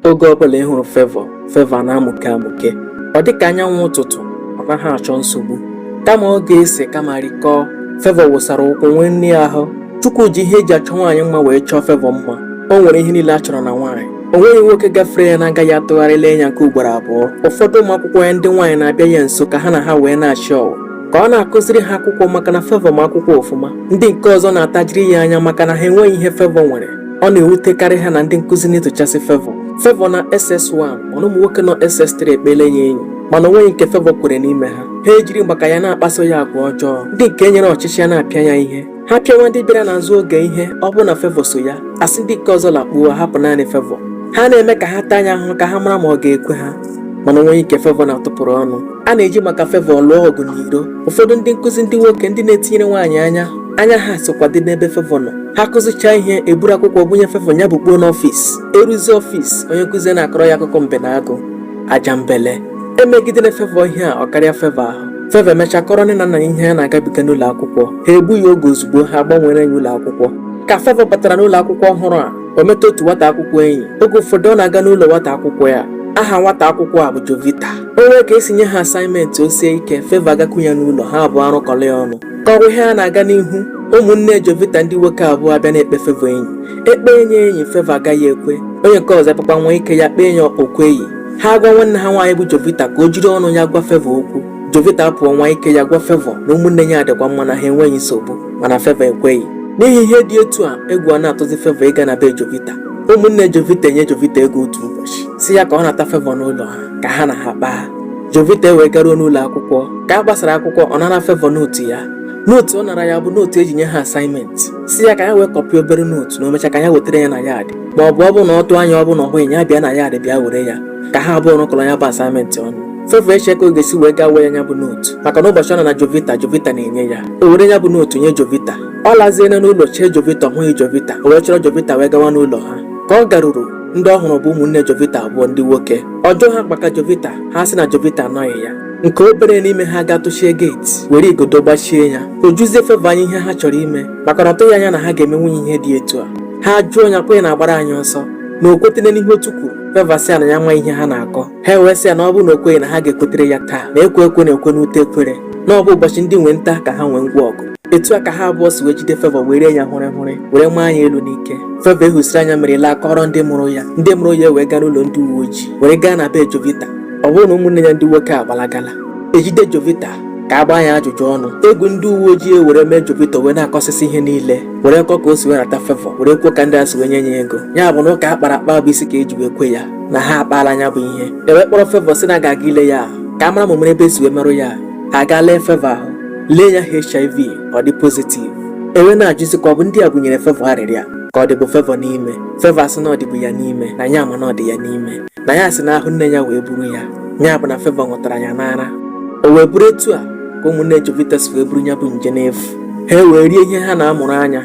Oge ọbụla ị hụrụ Favour na-amụke amụke, ọ dịka anyanwụ ụtụtụ, ọ naghị achọ nsogbu. Kama ọ ga-ese kama rikọọ, Favour wụsara ụkwụ nwee nne ya ahụ. Chukwu ji ihe eji achọ nwaanyị mma wee chọọ Favour mma. O nwere ihe niile a chọrọ na nwaanyị. O nweghị nwoke gafere ya na-agaghị atụgharị lee ya nke ugboro abụọ. Ụfọdụ ụmụ akwụkwọ ya ndị nwaanyị na-abịa ya nso ka ha na ha wee na-achị ọwụ, ka ọ na-akụziri ha akwụkwọ maka na Favour ma akwụkwọ ọfụma. Ndị nke ọzọ na-atajiri ya anya maka na ha enweghị ihe Favour nwere. Ọ na-ewutekarị ha na ndị nkụzi na-etochasị Favour na SS1 mana ụmụ nwoke nọ SS3 ekpele ya enyi, mana onweghị nke Favour kwere n'ime ha. Ha ejiri maka ya na-akpaso ya agwa ọjọọ. Ndị nke nyere ọchịchị ya na-apịa ya ihe. Ha pịawa ndị bịara n'azụ oge ihe ọ bụ na Favour so ya, asị ndị nke ọzọ lakpuo hapụ naanị Favour. Ha na-eme ka ha taa anya ahụ ka ha mara ma ọ ga-ekwe ha, mana onweghị nke Favour na-atụpụrụ ọnụ. A na-eji maka Favour lụọ ọgụ n'iro. Ụfọdụ ndị nkụzi ndị nwoke ndị na-etinyere nwaanyị anya ha sokwa dị n'ebe Favour nọ. Ha kụzichaa ihe eburu akwụkwọ bunye Favour ya bukpuo n'ọfịs. Eruzie ọfịs, onye nkụzi na-akọrọ ya akụkọ mbe na agụ aja mbele. Emegidere Favour ihe a ọ karịa Favour ahụ. Favour emechaa kọrọ nne na nna ya ihe ya na-agabiga n'ụlọ akwụkwọ. Ha egbu ya oge ozugbo ha gbanwere ya ụlọ akwụkwọ. Ka Favour batara n'ụlọ akwụkwọ ọhụrụ a, o meta otu nwata akwụkwọ enyi. Oge ụfọdụ ọ na-aga n'ụlọ nwata akwụkwọ ya. Aha nwata akwụkwọ a bụ Jovita. O nwee ka esi nye ha asaịmentị o sie ike, Favour agakwu ya n'ụlọ ha abụọ arụkọrọ ya ọnụ. Ka ọrụ ihe a na-aga n'ihu, ụmụnne Jovita ndị nwoke abụọ abịa na-ekpe Favour enyi. Ekpe enyi Favour agaghị ekwe. Onye nke ọzọ papa nwa ike ya kpee ya okweghị. Ha gwa nwanne ha nwaanyị bụ Jovita ka o jiri ọnụ ya gwa Favour okwu. Jovita pụọ nwa ike ya gwa Favour na ụmụnne ya adịkwa mma na ha enweghị nsogbu, mana Favour ekweghị. N'ihi ihe dị etu a, egwu a na-atụzi Favour ịga na be Jovita. Ụmụnne Jovita enye Jovita ego otu ụbọchị si ya ka ọ nata Favour n'ụlọ ha ka ha na ha kpaa. Jovita wee garuo n'ụlọ akwụkwọ. Ka a gbasara akwụkwọ, ọ nara Favour nootu ya. Nootu ọ nara ya bụ nootu eji nye ha asaịmentị, si ya ka ya wee kọpị obere nootu na o mechaa ka ya wetara ya na yaadị, ma ọ bụ na ọ tụọ anya ọ bụ na ọ hụghị ya bịa na yaadị bịa were ya, ka ha abụọ rụkọrọ ya bụ asaịmentị ọnụ. Favour eche ka ọ ga-esi wee gaa wee ya bụ nootu maka na ụbọchị ọ nọ na Jovita na-enye ya. O were ya bụ nootu nye Jovita. Ọ laziena n'ụlọ chee Jovita, ọ hụghị Jovita. O wee chọrọ Jovita wee gawa n'ụlọ ha. Ka ọ garuru, ndị ọhụrụ bụ ụmụnne Jovita abụọ ndị nwoke. Ọjọọ ha maka Jovita, ha sị na Jovita anọghị ya. Nke obere n'ime ha ga-atụchie geeti were igodo gbachie ya. O juzie Favour anya ihe ha chọrọ ime maka na ọ tụghị anya na ha ga-emenwu ihe dị etu a. Ha jụọ ya kwa ya na-agbara anyị ọsọ na o kwetene n'ihe otu kwuru. Favour sị ya na ya nwa ihe ha na-akọ. Ha wee sị ya na ọ bụrụ na o kweghị na ha ga-ekwetere ya taa, na ekwe na-ekwe n'ute ekwere, na ọ bụ ụbọchị ndị nwe nta ka ha nwee ngwa ọgụ. Etu a ka ha abụọ si wee jide Favour were ya hụrị were maa anya elu n'ike. Favour ehusiri anya mere laa kọrọ ndị mụrụ ya wee gaa n'ụlọ ndị uwe ojii were gaa na be Jovita. Ọ bụrụ na ụmụnne ya ndị nwoke agbalagala, ejide Jovita ka a gbaa ya ajụjụ ọnụ. Egwu ndị uwe ojii were mee Jovita wee na-akọsịsị ihe niile, were kọ ka o si wee nata Favour, were kwuo ka ndị a si wee nye ya ego. Ya bụ na ụka akpara akpa bụ isi ka eji wee kwe ya na ha akpaala anya bụ ihe. Ewee kpọrọ Favour si na ga-aga ile ya ahụ ka a mara ma mere ebe esi wee merụ ya. Ha gaa lee Favour ahụ, lee ya HIV ọ dị pozitiv. Ewe na-ajụzi ka ọ bụ ndị a bunyere Favour arịrịa ka ọ dịbụ Favour n'ime. Favour sị na ọ dịbụ ya n'ime, na ya ama na ọ dị ya n'ime, na ya sị na ahụ nne ya wee buru ya. Ya bụ na Favour nwụtara ya n'ara. O wee bụrụ etu a ka ụmụnne Jovita si wee buru ya bụ nje n'efu. Ha wee rie ihe ha na-amụrụ anya.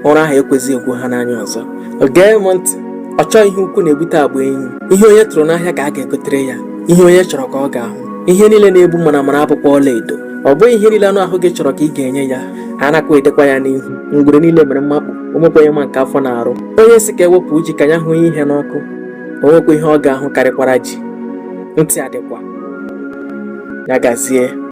Ụra ahụ ekwezighị egwu ha n'anya ọzọ. Gee m ntị, ọ chọọ ihe ukwu na-ebute agba enyi. Ihe onye tụrụ n'ahịa ka a ga-egotere ya. Ihe onye chọrọ ka ọ ga-ahụ. Ihe niile na-egbu mana abụkwa ọla edo. Ọ bụghị ihe niile anụ ahụ gị chọrọ ka ị ga-enye ya. Ha nakwa edekwa ya n'ihu. Ngwere niile mere mmakpu, o nwekwaghị ma nke afọ na-arụ. Onye si ka ewepụ ji ka ya hụ ihe n'ọkụ, o nwekwa ihe ọ ga-ahụ karịkwara ji. Ntị adịkwa ya gazie.